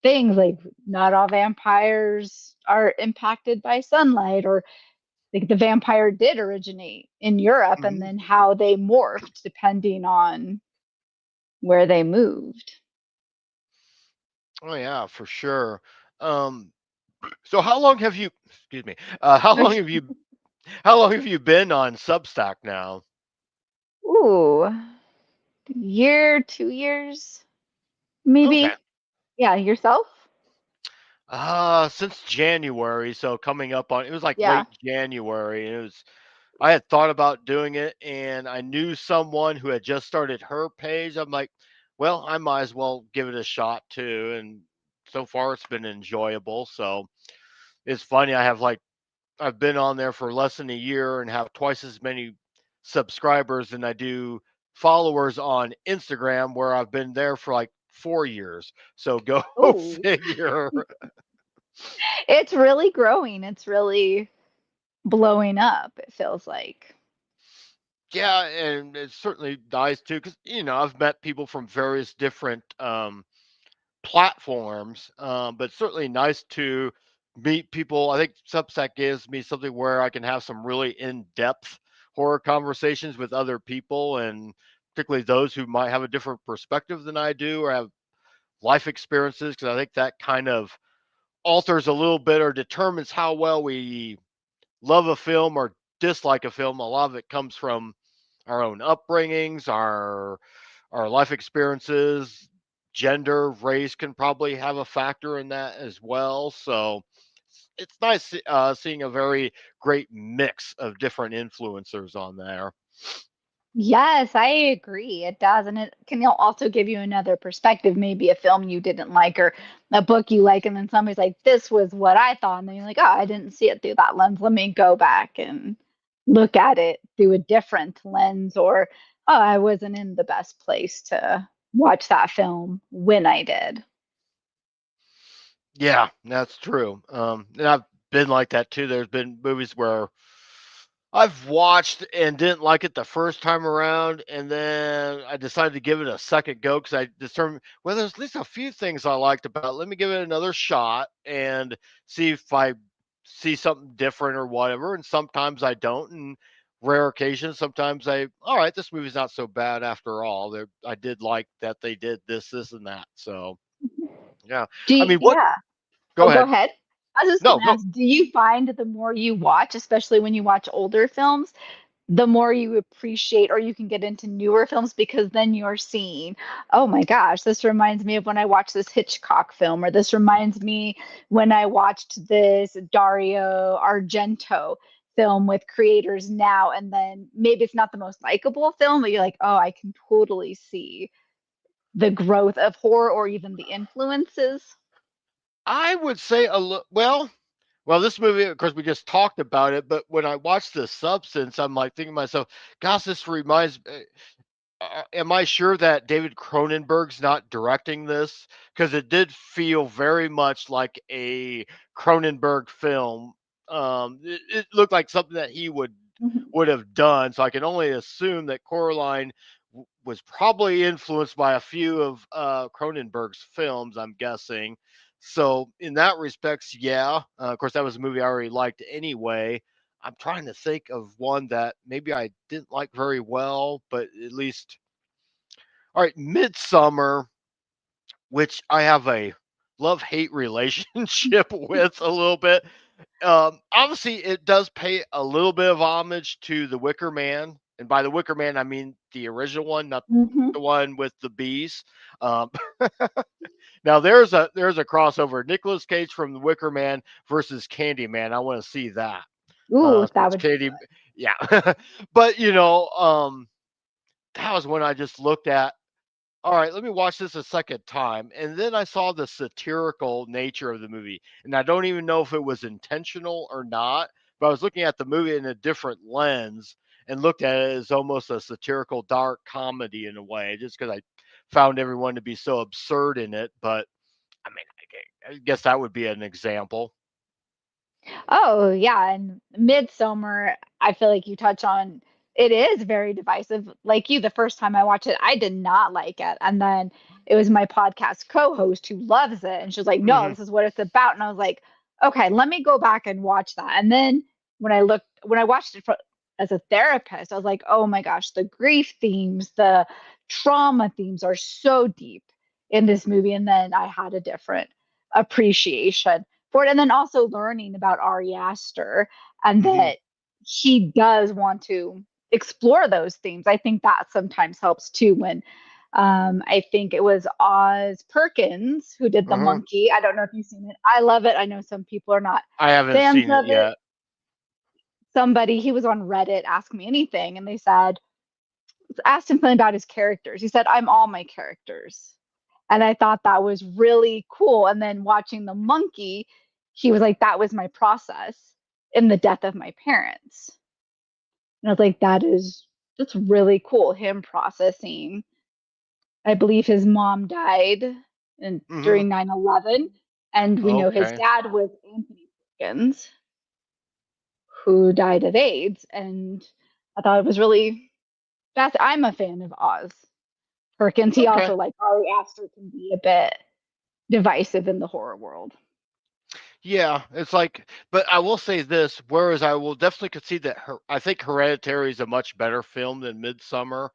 things, like not all vampires are impacted by sunlight, or like the vampire did originate in Europe and Mhm. then how they morphed depending on where they moved. Oh yeah, for sure. Um, so how long have you? Excuse me. How long have you been on Substack now? Ooh, year, 2 years, Okay. maybe. Yeah, yourself? Since January, so coming up on it was like Yeah. late January, and it was I had thought about doing it, and I knew someone who had just started her page. I'm like, well, I might as well give it a shot too. And so far, it's been enjoyable. So it's funny. I've been on there for less than a year and have twice as many subscribers than I do followers on Instagram, where I've been there for like 4 years. So go Oh, figure. it's really growing. It's really blowing up, it feels like. Yeah, and it's certainly nice too, because I've met people from various different platforms, but certainly nice to meet people. I think Substack gives me something where I can have some really in-depth horror conversations with other people, and particularly those who might have a different perspective than I do or have life experiences, because I think that kind of alters a little bit or determines how well we love a film or dislike a film. A lot of it comes from our own upbringings, our our life experiences, gender, race can probably have a factor in that as well. So it's nice seeing a very great mix of different influencers on there. Yes, I agree. It does. And it can also give you another perspective, maybe a film you didn't like or a book you like, and then somebody's like, this was what I thought. And then you're like, oh, I didn't see it through that lens. Let me go back and look at it through a different lens. Or, oh, I wasn't in the best place to watch that film when I did. Yeah, that's true. And I've been like that too. There's been movies where I've watched and didn't like it the first time around, and then I decided to give it a second go because I determined, well, there's at least a few things I liked about it. Let me give it another shot and see if I see something different or whatever. And sometimes I don't. And rare occasions, sometimes all right, this movie's not so bad after all. I did like that they did this, this, and that. So yeah, I mean, what? Yeah. Go Oh, go ahead. ahead. I was just going No, to go. ask, do you find the more you watch, especially when you watch older films, the more you appreciate or you can get into newer films because then you're seeing, oh my gosh, this reminds me of when I watched this Hitchcock film, or this reminds me when I watched this Dario Argento film with creators now. And then maybe it's not the most likable film, but you're like, oh, I can totally see the growth of horror or even the influences. I would say well, this movie, of course, we just talked about it, but when I watched The Substance, I'm like thinking to myself, gosh, this reminds. Am I sure that David Cronenberg's not directing this? Because it did feel very much like a Cronenberg film. It looked like something that he Mhm. would have done. So I can only assume that Coraline was probably influenced by a few of Cronenberg's films. I'm guessing. So in that respects, yeah. Of course, that was a movie I already liked anyway. I'm trying to think of one that maybe I didn't like very well, but at least all right, Midsummer, which I have a love-hate relationship with a little bit. Obviously, it does pay a little bit of homage to The Wicker Man, and by The Wicker Man, I mean the original one, not Mhm. the one with the bees. Um, now there's a crossover: Nicolas Cage from The Wicker Man versus Candyman. I want to see that. Ooh, that Since would be Candy, good. yeah, but that was when I just looked at, all right, let me watch this a second time. And then I saw the satirical nature of the movie. And I don't even know if it was intentional or not, but I was looking at the movie in a different lens and looked at it as almost a satirical dark comedy in a way, just because I found everyone to be so absurd in it. But I mean, I guess that would be an example. Oh, yeah, and Midsummer, I feel like you touch on it is very divisive. Like you, the first time I watched it, I did not like it. And then it was my podcast co-host who loves it. And she was like, no, Hmm. this is what it's about. And I was like, okay, let me go back and watch that. And then when I watched it as a therapist, I was like, oh my gosh, the grief themes, the trauma themes are so deep in this movie. And then I had a different appreciation for it. And then also learning about Ari Aster and Hmm. that she does want to explore those themes. I think that sometimes helps too when I think it was Oz Perkins who did the Hmm. monkey. I don't know if you've seen it. I love it. I know some people are not I haven't fans seen it of it. yet. Somebody, he was on Reddit, Ask Me Anything, and they said, asked him something about his characters. He said, I'm all my characters. And I thought that was really cool. And then watching the monkey, he was like, that was my process in the death of my parents. And I was like, that's really cool. Him processing. I believe his mom died Hmm. during 9/11, and we know his Okay. dad was Anthony Perkins, who died of AIDS. And I thought it was really that's I'm a fan of Oz Perkins. He Okay. also, like Ari Aster, can be a bit divisive in the horror world. Yeah, it's like, but I will say this, whereas I will definitely concede that I think Hereditary is a much better film than Midsummer,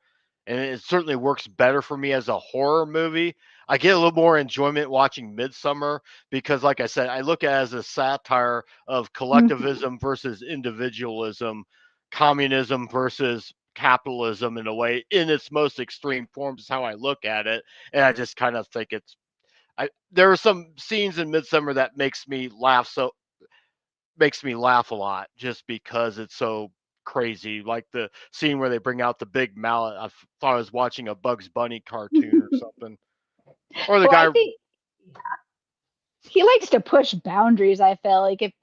and it certainly works better for me as a horror movie. I get a little more enjoyment watching Midsummer because, like I said, I look at it as a satire of Mhm. collectivism versus individualism, communism versus capitalism in a way in its most extreme forms is how I look at it, and I just kind of think it's there are some scenes in Midsummer that makes me laugh a lot just because it's so crazy. Like the scene where they bring out the big mallet. Thought I was watching a Bugs Bunny cartoon or something. Or the Well, I guy, think he likes to push boundaries. I feel like if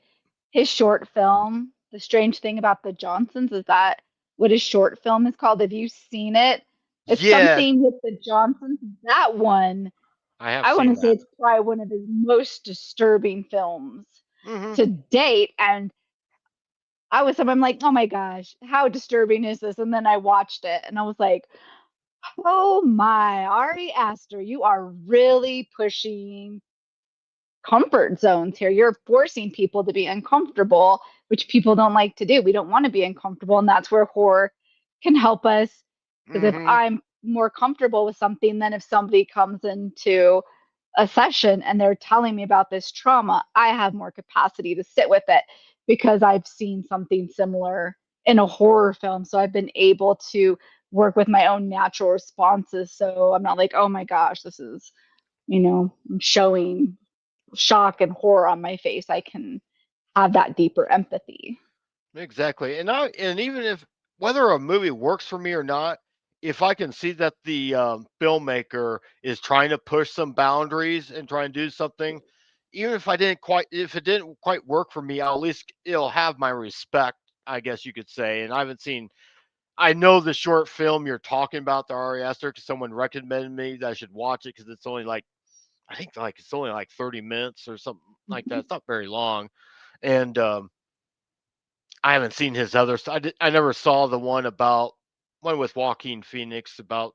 his short film, The Strange Thing About the Johnsons, is that what his short film is called? Have you seen it? It's yeah, something with the Johnsons. That one, I have I want to seen say that. it's probably one of his most disturbing films Hmm. to date. And I'm like, oh my gosh, how disturbing is this? And then I watched it and I was like, oh my, Ari Aster, you are really pushing comfort zones here. You're forcing people to be uncomfortable, which people don't like to do. We don't want to be uncomfortable. And that's where horror can help us. Because if Hmm. I'm more comfortable with something than if somebody comes into a session and they're telling me about this trauma, I have more capacity to sit with it because I've seen something similar in a horror film. So I've been able to work with my own natural responses. So I'm not like, oh my gosh, this is, I'm showing shock and horror on my face. I can have that deeper empathy. Exactly. And even if whether a movie works for me or not, if I can see that the filmmaker is trying to push some boundaries and trying to do something, even if it didn't quite work for me, I'll at least it'll have my respect, I guess you could say. And I haven't seen. I know the short film you're talking about, the Ari Aster, because someone recommended me that I should watch it because it's only like I think like it's only like 30 minutes or something like that. It's not very long, and I haven't seen his other. I never saw the one with Joaquin Phoenix about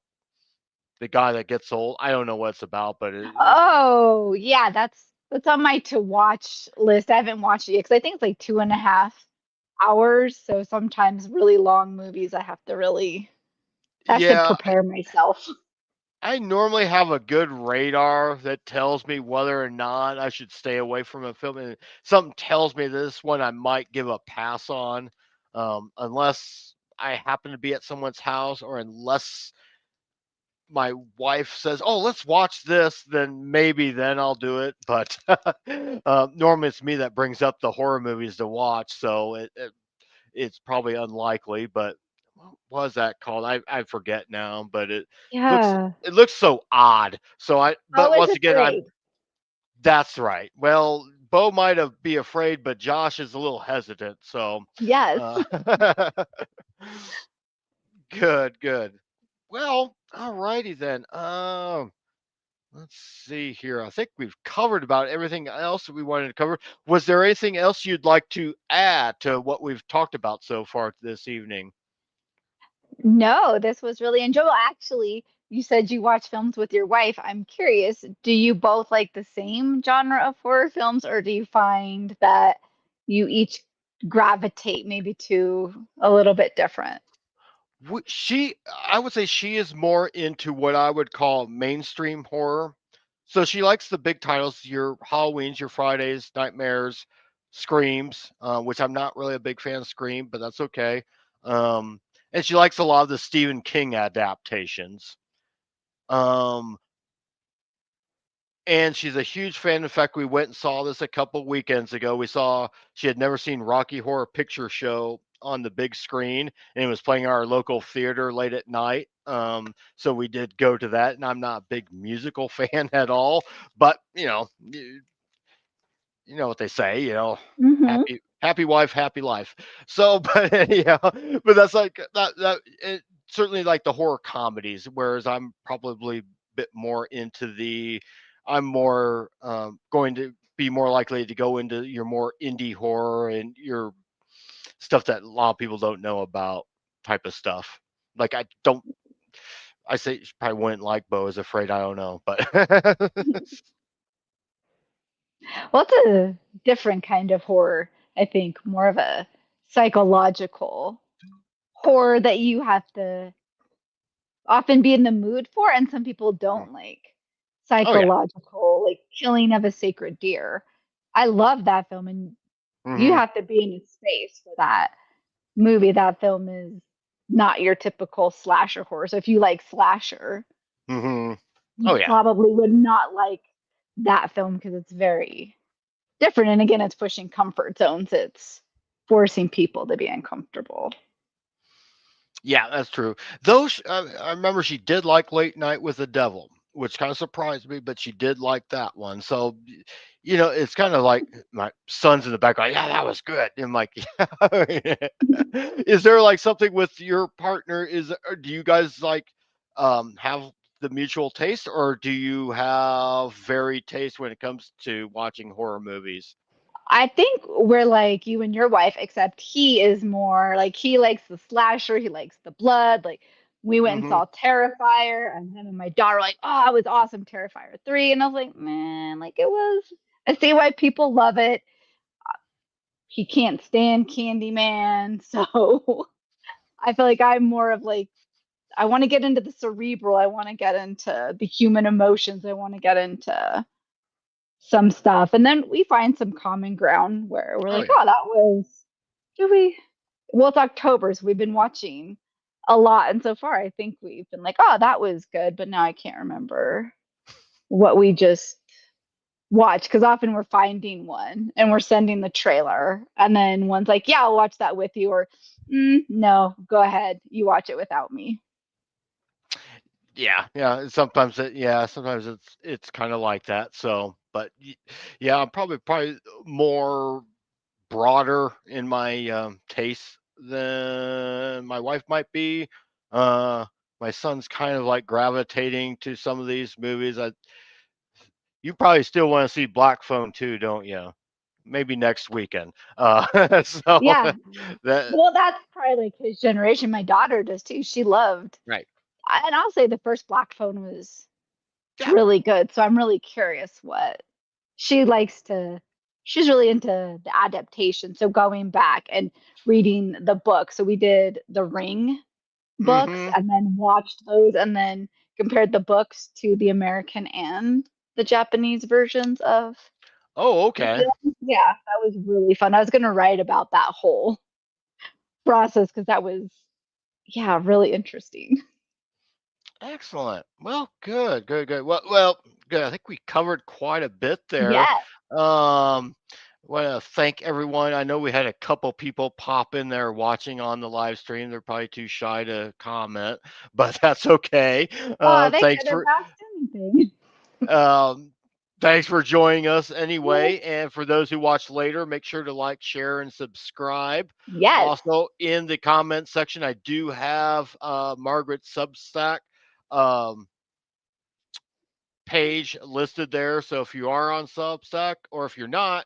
the guy that gets old. I don't know what it's about, but Oh, yeah, that's on my to watch list. I haven't watched it yet because I think it's like 2.5 hours. So sometimes really long movies, I have to yeah, prepare myself. I normally have a good radar that tells me whether or not I should stay away from a film. And something tells me this one I might give a pass on, unless I happen to be at someone's house or unless my wife says, "Oh, let's watch this," then maybe then I'll do it. But normally it's me that brings up the horror movies to watch, so it's probably unlikely. But what was that called? I forget now. But looks Yeah. it looks so odd. So I but was once again, afraid. that's right. Well, Bo might have be afraid, but Josh is a little hesitant. So, Yes. uh, good, good. Well, alrighty then. Let's see here. I think we've covered about everything else that we wanted to cover. Was there anything else you'd like to add to what we've talked about so far this evening? No, this was really enjoyable. Actually, you said you watch films with your wife. I'm curious, do you both like the same genre of horror films, or do you find that you each gravitate maybe to a little bit different? I would say she is more into what I would call mainstream horror. So she likes the big titles, your Halloweens, your Fridays, Nightmares, Screams, which I'm not really a big fan of Scream, but that's okay. And she likes a lot of the Stephen King adaptations. Um, and she's a huge fan. In fact, we went and saw this a couple weekends ago. She had never seen Rocky Horror Picture Show on the big screen, and it was playing at our local theater late at night. So we did go to that, and I'm not a big musical fan at all, but you know what they say, Mm-hmm. happy wife, happy life. So, but anyhow, but that's like certainly like the horror comedies, whereas I'm probably a bit more into I'm more going to be more likely to go into your more indie horror and your stuff that a lot of people don't know about type of stuff. Like I say she probably wouldn't like Bo is afraid I don't know, but Well, it's a different kind of horror, I think, more of a psychological horror that you have to often be in the mood for, and some people don't like oh yeah. psychological, like killing of a sacred deer. I love that film, and you Hmm. have to be in a space for that movie. That film is. not your typical slasher horror. So if you like slasher, Hmm. you Oh yeah. probably would not like that film because it's very different. And again, it's pushing comfort zones. It's forcing people to be uncomfortable. Yeah, that's true. Though I remember she did like Late Night with the Devil, which kind of surprised me, but she did like that one. So, it's kind of like my son's in the background. Yeah, that was good. And I'm like, yeah. Is there like something with your partner? Or do you guys like have the mutual taste, or do you have varied taste when it comes to watching horror movies? I think we're like you and your wife, except he is more like he likes the slasher, he likes the blood. Like we went and Hmm. saw Terrifier, and him and my daughter were like, "Oh, it was awesome, Terrifier 3." And I was like, "Man, like it was." I see why people love it. He can't stand Candyman, so I feel like I'm more of like I want to get into the cerebral. I want to get into the human emotions. I want to get into some stuff. And then we find some common ground where we're Oh like, yeah. oh, that was, did we? Well, it's October, so we've been watching a lot. And so far, I think we've been like, oh, that was good. But now I can't remember what we just watched because often we're finding one and we're sending the trailer. And then one's like, yeah, I'll watch that with you. Or, no, go ahead. You watch it without me. Yeah, yeah. Sometimes it's kind of like that. So, but yeah, I'm probably more broader in my tastes than my wife might be. Uh, my son's kind of like gravitating to some of these movies. You probably still want to see Black Phone too, don't you? Maybe next weekend. So Yeah. that Well, that's probably like his generation. My daughter does too. She loved, right. and I'll say the first Black Phone was Yeah. really good. So I'm really curious what she likes to. She's really into the adaptation. So going back and reading the book. So we did the Ring books Hmm. and then watched those and then compared the books to the American and the Japanese versions of Oh, the okay. film. Yeah, that was really fun. I was going to write about that whole process because that was, yeah, really interesting. Excellent. Well, good, good, good. Well, good. I think we covered quite a bit there. Yeah. Um, want to thank everyone. I know we had a couple people pop in there watching on the live stream. They're probably too shy to comment, but that's okay. Oh, they Thanks could have for asked anything. um, thanks for joining us Yeah. anyway. And for those who watch later, make sure to like, share, and subscribe. Yes. Also, in the comment section, I do have Margaret's Substack. Um, Page listed there. So if you are on Substack or if you're not,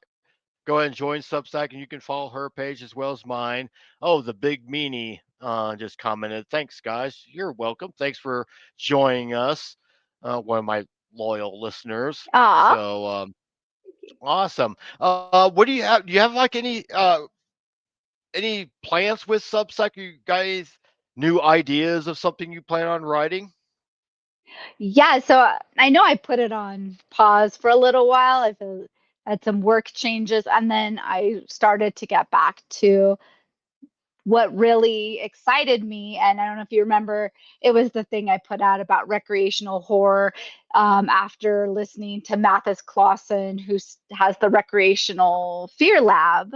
go ahead and join Substack and you can follow her page as well as mine. Oh, the big meanie just commented. Thanks, guys. You're welcome. Thanks for joining us. One of my loyal listeners. Aw. So awesome. What do you have? Do you have like any plans with Substack? You guys new ideas of something you plan on writing? Yeah, so I know I put it on pause for a little while. I feel had some work changes, and then I started to get back to what really excited me. And I don't know if you remember, it was the thing I put out about recreational horror after listening to Mathis Clausen, has the Recreational Fear Lab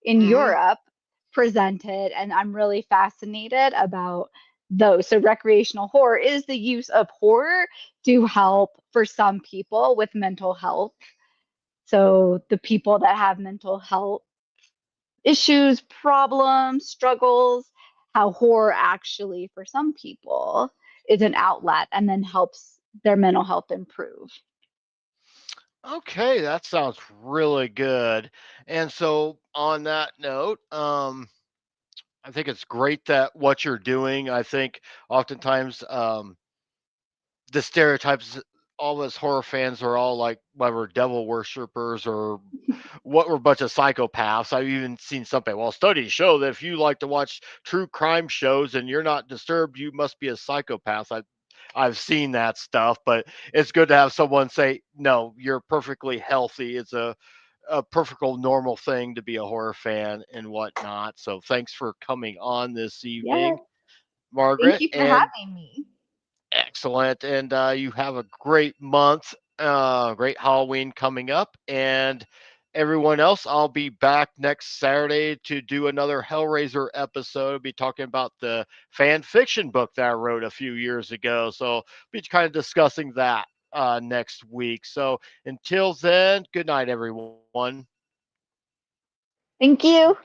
in Mm-hmm. Europe, presented. And I'm really fascinated about those. So, recreational horror is the use of horror to help for some people with mental health. So, the people that have mental health issues, problems, struggles, how horror actually, for some people, is an outlet and then helps their mental health improve. Okay, that sounds really good. And so on that note, I think it's great that what you're doing. I think oftentimes the stereotypes all of us horror fans are all like whatever devil worshippers or what we're a bunch of psychopaths. I've even seen something. Well, studies show that if you like to watch true crime shows and you're not disturbed, you must be a psychopath. I've seen that stuff, but it's good to have someone say, "No, you're perfectly healthy. It's a perfectly normal thing to be a horror fan and whatnot." So thanks for coming on this Yeah. evening. Thank Margaret. you for And having me. excellent. And you have a great month, great Halloween coming up. And everyone else, I'll be back next Saturday to do another Hellraiser episode. I'll be talking about the fan fiction book that I wrote a few years ago. So be kind of discussing that next week. So until then, good night, everyone. Thank you.